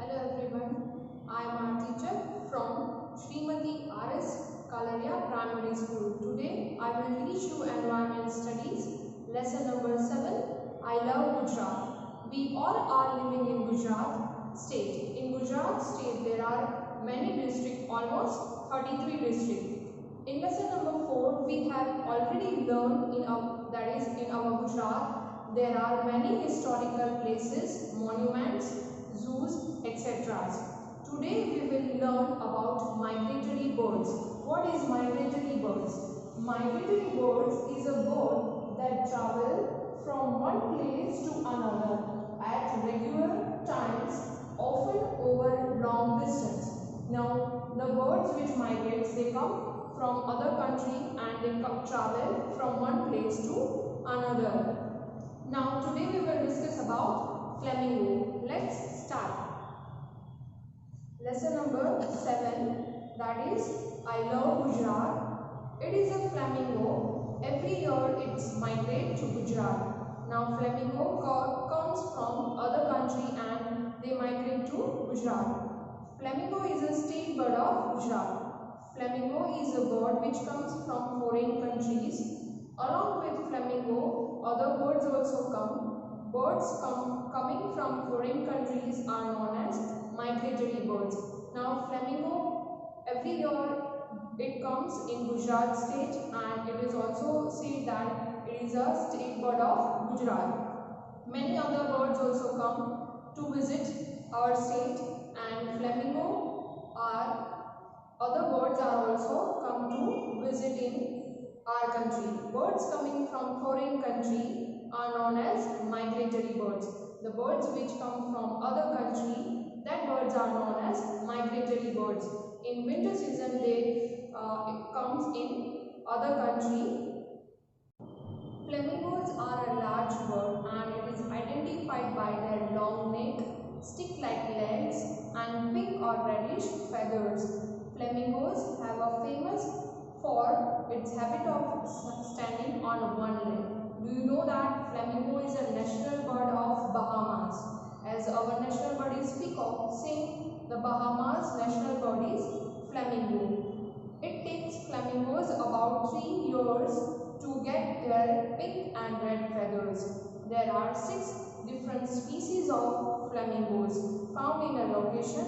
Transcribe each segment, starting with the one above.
Hello everyone, I am our teacher from Srimati R.S. Kalaria Primary School. Today I will teach you Environment Studies, lesson number 7, I love Gujarat. We all are living in Gujarat state. In Gujarat state there are many districts, almost 33 districts. In lesson number 4 we have already learned in our Gujarat there are many historical places, monuments, zoos, etc. Today we will learn about migratory birds. What is migratory birds? Migratory birds is a bird that travel from one place to another at regular times, often over long distance. Now the birds which migrate, they come from other country and they travel from one place to another. Now today we will discuss about flamingo. Let's start. Lesson number 7, that is I love Gujarat. It is a flamingo. Every year it migrates to Gujarat. Now flamingo comes from other country and they migrate to Gujarat. Flamingo is a state bird of Gujarat. Flamingo is a bird which comes from foreign countries. Along with flamingo, other birds also come. Birds coming from foreign countries are known as migratory birds. Now flamingo, every year it comes in Gujarat state and it is also said that it is a state bird of Gujarat. Many other birds also come to visit our state and flamingo other birds are also come to visit in our country. Birds coming from foreign country are known as migratory birds. The birds which come from other country, that birds are known as migratory birds. In winter season they it comes in other country. Flamingos are a large bird and it is identified by their long neck, stick-like legs and pink or reddish feathers. Flamingos have a famous for its habit of standing on one leg. Do you know that flamingo is a national bird of Bahamas? As our national bird is peacock, same the Bahamas national bird is flamingo. It takes flamingos about 3 years to get their pink and red feathers. There are 6 different species of flamingos found in a location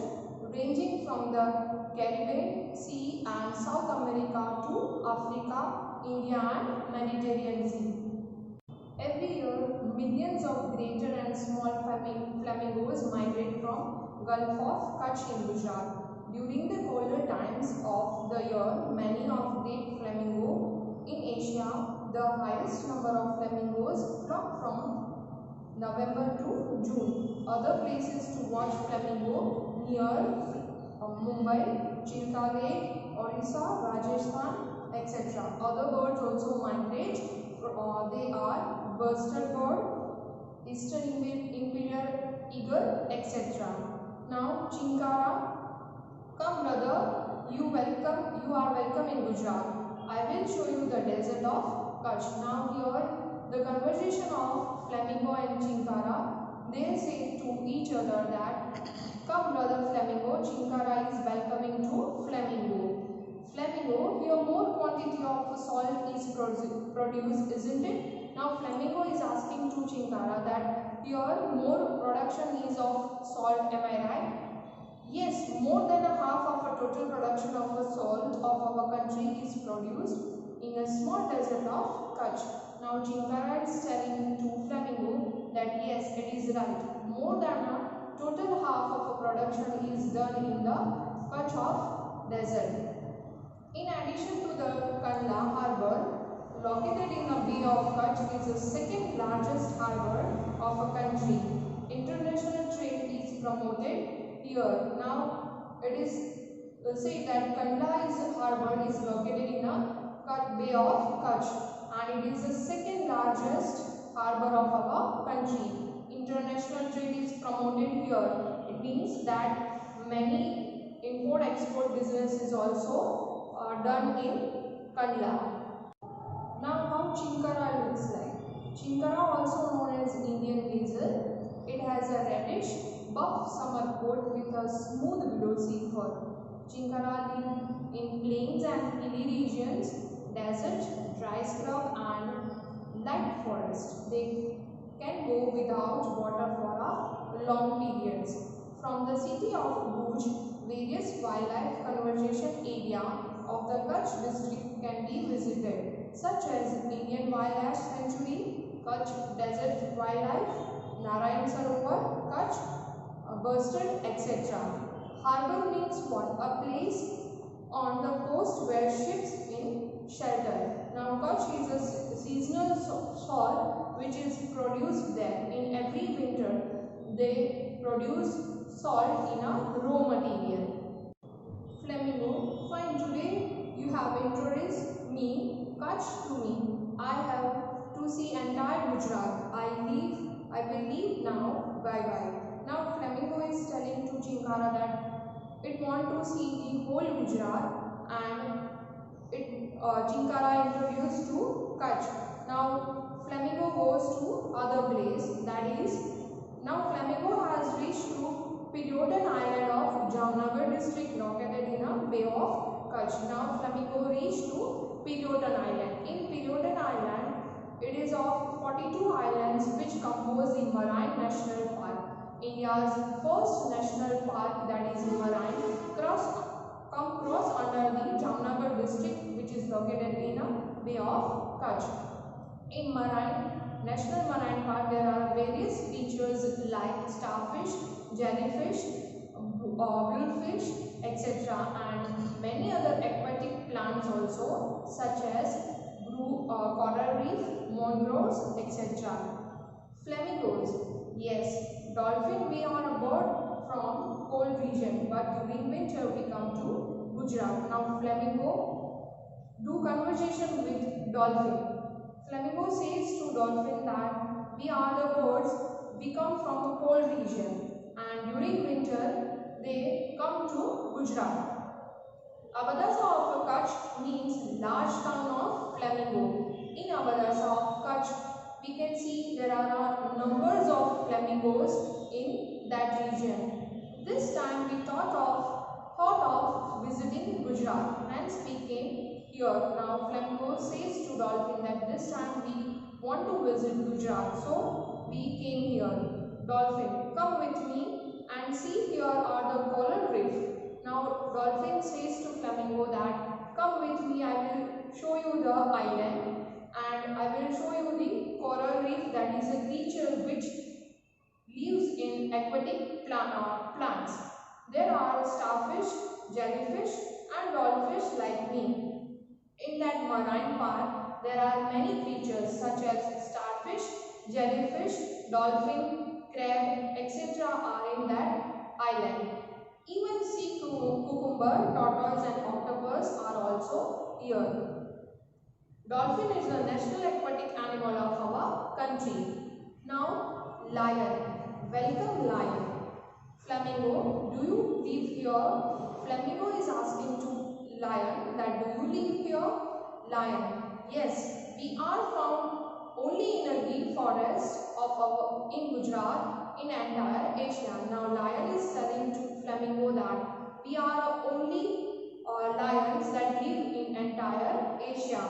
ranging from the Caribbean Sea and South America to Africa, India and Mediterranean Sea. Every year, millions of greater and small flamingos migrate from Gulf of Kutch in Gujarat. During the colder times of the year, many of the flamingo in Asia, the highest number of flamingos flock from November to June. Other places to watch flamingo near Mumbai, Chilka Lake, Orissa, Rajasthan, etc. Other birds also migrate. They are bustard bird, eastern imperial eagle, etc. Now Chinkara, come brother, you are welcome in Gujarat. I will show you the desert of Kutch. Now here the conversation of flamingo and Chinkara, they say to each other that come brother flamingo, Chinkara is welcoming to flamingo. Flamingo, here more quantity of salt is produced, isn't it? Now flamingo is asking to Chinkara that here more production is of salt, am I right? Yes, more than a half of a total production of a salt of our country is produced in a small desert of Kutch. Now Chinkara is telling to flamingo that yes, it is right. More than a total half of a production is done in the Kutch of desert. In addition to the Kandla harbour, located in the Bay of Kutch, is the second largest harbour of a country. International trade is promoted here. Now, it is said that Kandla harbour is located in the Bay of Kutch and it is the second largest harbour of our country. International trade is promoted here. It means that many import-export business is also done in Kandla. Now how Chinkara looks like. Chinkara, also known as Indian hazel, it has a reddish buff summer coat with a smooth glossy fur. Chinkara live in plains and hilly regions, desert, dry scrub and light forest. They can go without water for a long periods. From the city of Bhuj, various wildlife conservation area of the Kutch district can be visited, such as Indian Wildlife Sanctuary, Kutch Desert Wildlife, Narayan Sarovar, Kutch, Bustard, etc. Harbour means what? A place on the coast where ships in shelter. Now Kutch is a seasonal salt which is produced there. In every winter they produce salt in a raw material. Flamingo, fine, today you have introduced me, Kutch to me. I have to see entire Gujarat. I will leave now, bye bye. Now Flamingo is telling to Chinkara that it want to see the whole Gujarat and Chinkara introduced to Kutch. Now Flamingo goes to other place, that is, now Flamingo has reached to Periyodhan Island of Jamnagar district located in a Bay of Kutch. Now Flamingo reached to Periyodhan Island. In Periyodhan Island, it is of 42 islands which compose the Marine National Park. India's first national park, that is Marine, come cross under the Jamnagar district which is located in a Bay of Kutch. In National Marine Park, there are various features like starfish, jellyfish, bluefish, etc. and many other aquatic plants also, such as coral reef, mangroves, etc. Flamingos, yes, dolphin we are a bird from cold region, but during winter we come to Gujarat. Now flamingo do conversation with dolphin. Flamingo says to dolphin that we are the birds, we come from a cold region and during winter they come to Gujarat. Abadasa of Kutch means large town of flamingo. In Abadasa of Kutch, we can see there are numbers of flamingos in that region. This time we thought of visiting Gujarat, hence we came here. Now flamingo says to dolphin that this time we want to visit Gujarat, so we came here. Dolphin, come with me and see here are the coral reef. Now dolphin says to flamingo that come with me, I will show you the island and I will show you the coral reef, that is a creature which lives in aquatic plants. There are starfish, jellyfish and dollfish like me. In that marine park, there are many creatures such as starfish, jellyfish, dolphin, crab, etc. are in that island. Even sea cucumber, tortoise and octopus are also here. Dolphin is the national aquatic animal of our country. Now, lion. Welcome, lion. Flamingo, do you live here? Flamingo is asking to lion that do you live here? Lion, yes, we are found only in a deep forest in Gujarat, in entire Asia. Now, lion is telling to flamingo that we are only lions that live in entire Asia.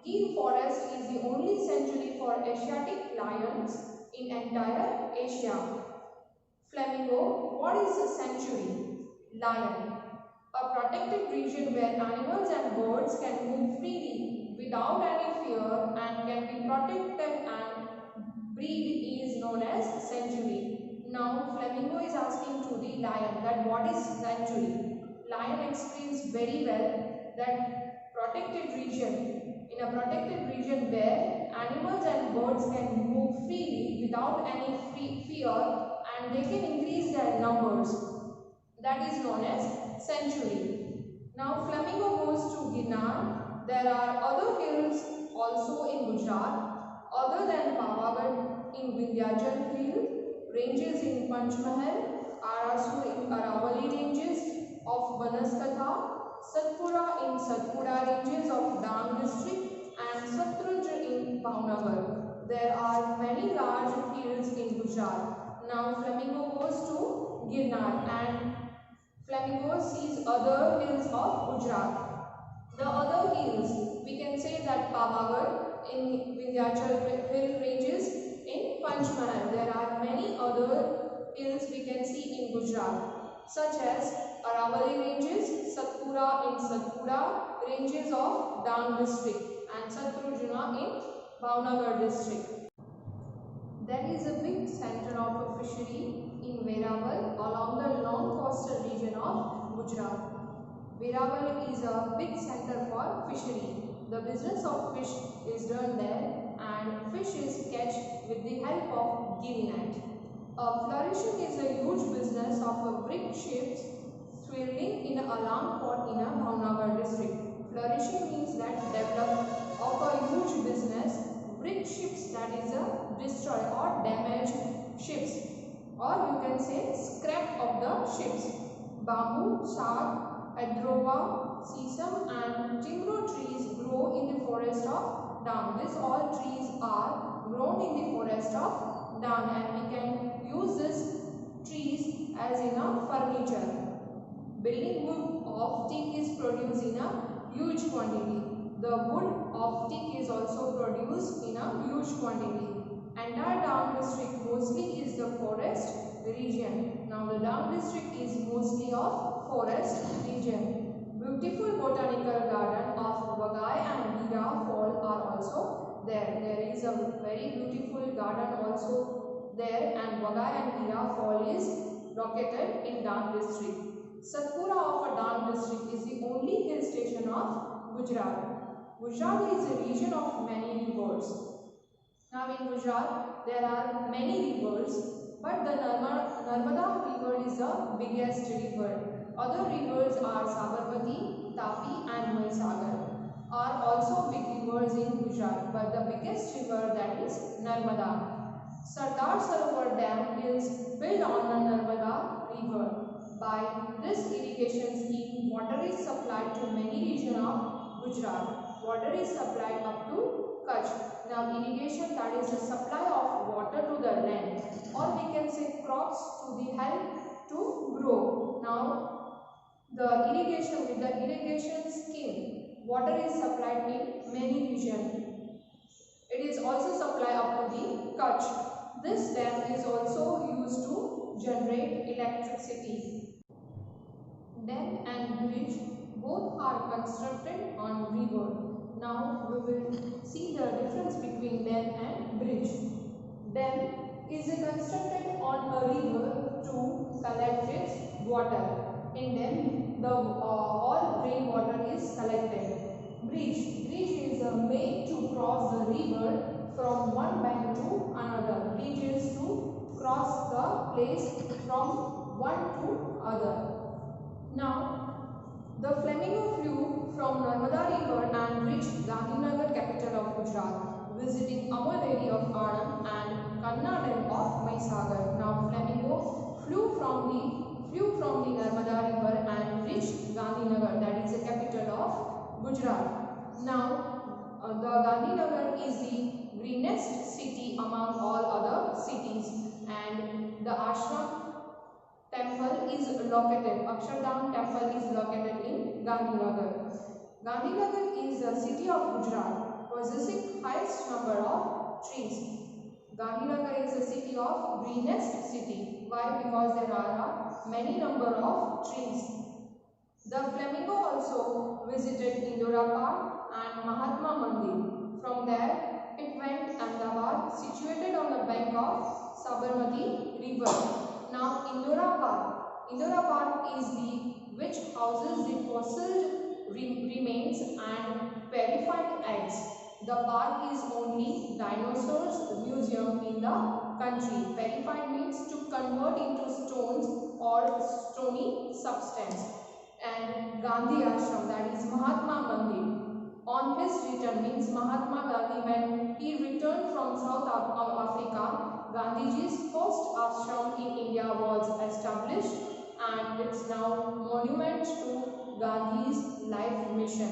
Gir forest is the only sanctuary for Asiatic lions in entire Asia. Flamingo, what is a sanctuary? Lion, a protected region where animals and birds can move freely without any fear and can be protected and breed is known as sanctuary. Now Flamingo is asking to the lion that what is sanctuary? Lion explains very well that protected region, in a protected region where animals and birds can move freely without any fear and they can increase their numbers, that is known as sanctuary. Now flamingo goes to Ginnar. There are other hills also in Gujarat other than Pavagadh in Vindhyachal hill, ranges in Panchmahal, Arasur in Aravali ranges of Banaskantha, Satpura in Satpura ranges of Dang district and Satluj in Bhavnagar. There are many large hills in Gujarat. Now flamingo goes to Girnar and flamingo sees other hills of Gujarat. The other hills, we can say that Pavagadh in Vindhyachal hill ranges, in Panchmahal. There are many other hills we can see in Gujarat, such as Aravalli ranges, Satpura in Satpura ranges of Dang district and Satrujana in Bhavnagar district. There is a big center of a fishery in Verawal along the long coastal region of Gujarat. Verawal is a big center for fishery. The business of fish is done there and fish is catch with the help of gill net. Flourishing is a huge business of a brick ships swirling in Alam port in a Bhavnagar district. Flourishing means that develop of a huge business. Brick ships, that is a destroy or damaged ships, or you can say scrap of the ships. Bamboo, sag, adrova, sesame and timber trees grow in the forest of Dang. These all trees are grown in the forest of Dang and we can use these trees as in a furniture. Building wood of teak is produced in a huge quantity. The wood of teak is also produced in a huge quantity. Entire Dang district mostly is the forest region. Now the Dang district is mostly of forest region. Beautiful botanical garden of Vagai and Gira Fall are also there. There is a very beautiful garden also there and Vagai and Gira Fall is located in Dang district. Satpura of a Dang district is the only hill station of Gujarat. Gujarat is a region of many rivers. Now in Gujarat there are many rivers, but the Narmada river is the biggest river. Other rivers are Sabarmati, Tapi and Mahsagar are also big rivers in Gujarat, but the biggest river, that is Narmada. Sardar Sarovar Dam is built on the Narmada river. By this irrigation scheme, water is supplied to many regions of Gujarat. Water is supplied up to Kutch. Now irrigation, that is the supply of water to the land, or we can say crops to the help to grow. Now the irrigation, with the irrigation scheme, water is supplied in many regions. It is also supplied up to the Kutch. This dam is also used to generate electricity. Dam and bridge both are constructed on river. Now we will see the difference between dam and bridge. Dam is constructed on a river to collect its water. In dam, the all rainwater is collected. Bridge is made to cross the river from one bank to another. Bridge is to cross the place from one to other. Now, the flamingo flew from Narmada river and reached Gandhinagar, capital of Gujarat, visiting Amaderi of Anand and Kannadam of Mahsagar. Now, flamingo flew from the Narmada river and reached Gandhinagar, that is the capital of Gujarat. Now, the Gandhinagar is the greenest city among all other cities, and the ashram temple is located, Akshardham temple is located in Gandhinagar. Gandhinagar is a city of Gujarat possessing highest number of trees. Gandhinagar is a city of greenest city. Why? Because there are many number of trees. The flamingo also visited Indora Park and Mahatma Mandir. From there, it went Ahmedabad, situated on the bank of Sabarmati river. Now, Indora Park is the which houses the fossil remains and petrified eggs. The park is only dinosaurs museum in the country. Petrified means to convert into stones or stony substance. And Gandhi Ashram, that is Mahatma Mandir. On his return, means Mahatma Gandhi, when he returned from South Africa, Gandhiji's first ashram in India was established and it's now monument to Gandhi's life mission.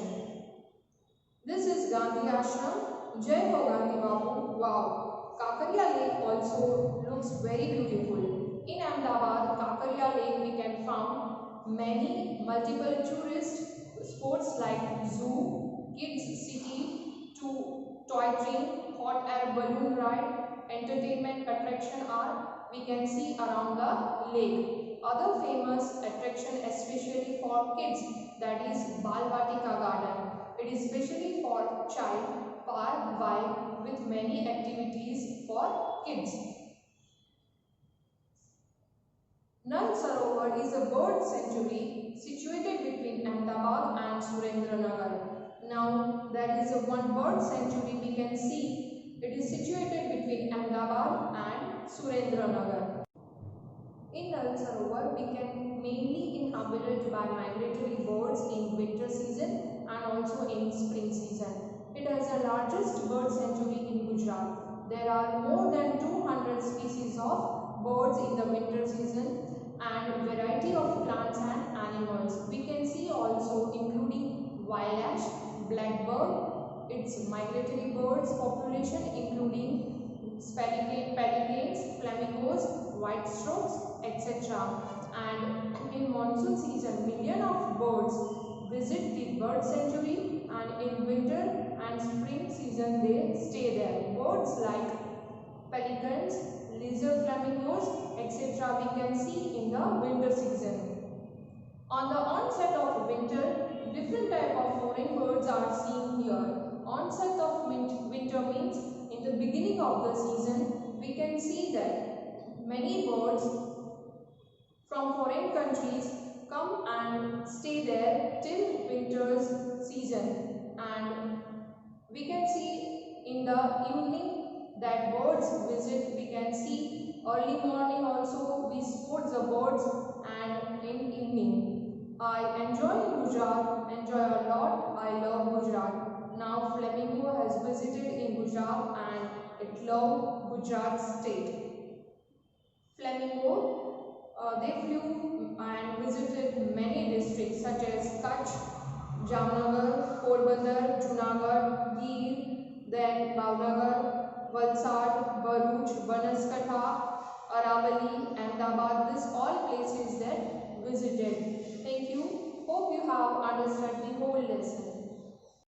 This is Gandhi Ashram. Jai Ho Gandhi Babu. Wow. Kakaria Lake also looks very beautiful. In Ahmedabad, Kakaria Lake we can find many multiple tourist sports like zoo, kids city, to toy train, hot air balloon ride, entertainment attraction are we can see around the lake. Other famous attraction especially for kids, that is Balvatika Garden. It is specially for child park vibe with many activities for kids. Nal Sarovar is a bird sanctuary situated between Ahmedabad and Surendranagar. Now there is one bird sanctuary we can see. It is situated between Ahmedabad and Surendranagar. In Nal Sarovar, we can mainly inhabited by migratory birds in winter season and also in spring season. It has the largest bird sanctuary in Gujarat. There are more than 200 species of birds in the winter season and variety of plants and animals. We can see also including wild ash, blackbird, its migratory birds population including pelicans, flamingos, white strokes, etc. And in monsoon season, millions of birds visit the bird sanctuary, and in winter and spring season they stay there. Birds like pelicans, lizard flamingos, etc. we can see in the winter season. On the onset of winter, different type of foreign birds are seen here. Onset of winter means in the beginning of the season, we can see that many birds from foreign countries come and stay there till winter's season, and we can see in the evening that birds visit. We can see early morning also we spot the birds, and in evening. I enjoy Gujarat, enjoy a lot. I love Gujarat. Now flamingo has visited in Gujarat and it love Gujarat state. Flamingo, they flew and visited many districts such as Kutch, Jamnagar, Porbandar, Junagadh, Gir, then Bhavnagar, Valsad, Bharuch, Banaskantha, Aravali, Ahmedabad. These all places that visited. Thank you. Hope you have understood the whole lesson.